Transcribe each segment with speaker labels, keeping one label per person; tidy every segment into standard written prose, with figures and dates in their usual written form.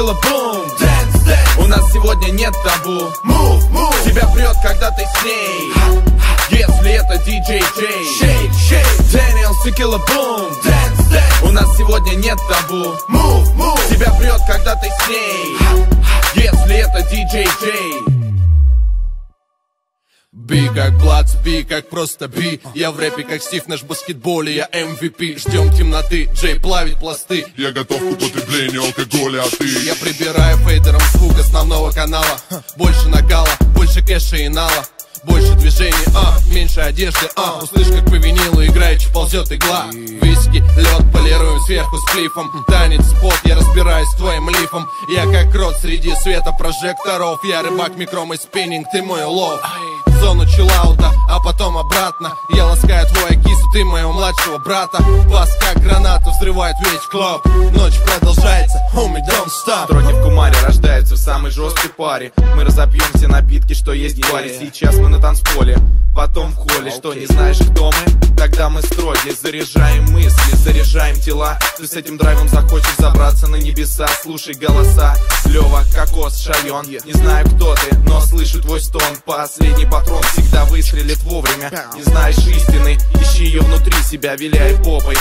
Speaker 1: Tequila Boom. Dance, dance. У нас сегодня нет табу. Move, move. Тебя прет, когда ты с ней. Если это DJ J. Shake, shake. Daniel Tequila Boom. Dance, dance. У нас сегодня нет табу. Move, move. Тебя прет, когда ты с ней. Если это DJ J.
Speaker 2: Би как Бладс, би как просто би. Я в рэпе как Стив Нэш в баскетболе, я MVP. Ждем темноты, Джей плавит пласты.
Speaker 3: Я готов к употреблению алкоголя, а ты?
Speaker 2: Я прибираю фейдером звук основного канала. Больше накала, больше кэша и нала. Больше движений, меньше одежды, услышь, как по винилу играючи ползет игла. Виски, лед, полируем сверху с клифом. Танец, спот, я разбираюсь с твоим лифом. Я как крот среди света прожекторов. Я рыбак, микром и спиннинг, ты мой улов. В зону чиллаута, а потом обратно. Я ласкаю твой кису, ты моего младшего брата. Вас как граната взрывает весь клуб. Ночь продолжается, homie, don't stop.
Speaker 4: Строки в кумаре рождаются в самой жесткой паре. Мы разопьем все напитки, что есть в баре. Сейчас мы на танцполе, потом в холле. Что, не знаешь, кто мы? Тогда мы строги. Заряжаем мысли, заряжаем тела. Ты с этим драйвом захочешь забраться на небеса. Слушай голоса, Лёва, Кокос, Шайон. Не знаю, кто ты, но слышу твой стон. Последний патрон всегда выстрелит вовремя. Не знаешь истины, ищи ее внутри себя. Виляй попой,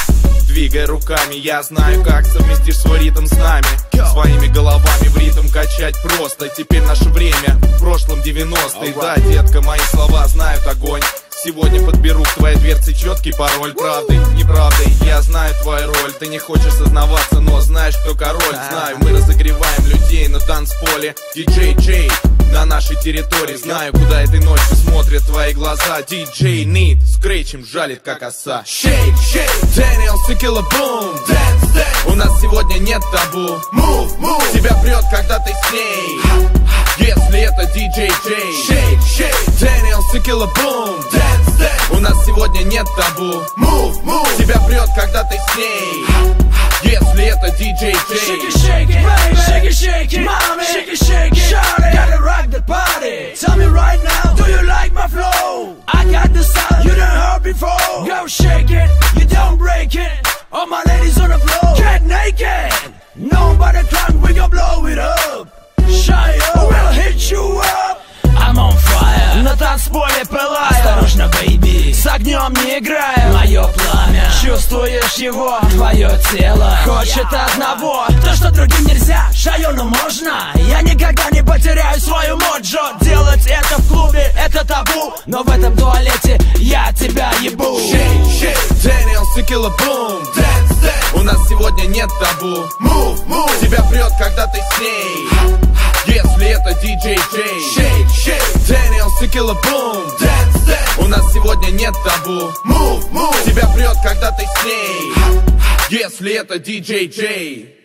Speaker 4: двигай руками. Я знаю, как совместишь свой ритм с нами. Своими головами в ритм качать просто. Теперь наше время, в прошлом 90-е. Да, детка, мои слова знают огонь. Сегодня подберу к твоей дверце четкий пароль. Правдой, неправдой, я знаю твою роль. Ты не хочешь сознаваться, но знаешь, кто король. Знаю, мы разогреваем людей на танцполе. DJ J на нашей территории. Знаю, куда этой ночью смотрят твои глаза. DJ Need, скретчем жалит, как оса.
Speaker 1: Shake, shake, Daniel Tequila Boom. Dance, dance. У нас сегодня нет табу. Move, move. Тебя прет, когда ты с ней. Если это DJ J. Shake, shake, Daniel Tequila Boom. Dance, dance. У нас сегодня нет табу. Move, move. Тебя прет, когда ты с ней. Если это DJ J.
Speaker 5: Shake it, shake it, baby. Shake it, shake it, mommy. Shake it, shake it, shawty. Gotta rock the party. Tell me right now, do you like my flow? I got the sound you done heard before. Go shake it, you don't break it. All my ladies on the floor, get naked. Nobody come, we gon' blow it up. Shy up, we'll hit you up. I'm on fire, на танцполе пылаю. Осторожно, бейби, с огнем не играю. Мое пламя, чувствуешь его? Твое тело хочет одного, то, что другим нельзя, Шайону можно. Я никогда не потеряю свою моджо. Делать это в клубе, это табу. Но в этом туалете я тебя ебу.
Speaker 1: Shake, shake, Daniel Tequila Boom. Dance, dance. У нас сегодня нет табу. Move, move. Тебя прет, когда ты с ней. Если это DJ J. Shake, shake, Daniel Tequila Boom. Dance, dance. У нас сегодня нет табу. Move, move. Тебя прет, когда ты с ней. Если это DJ J.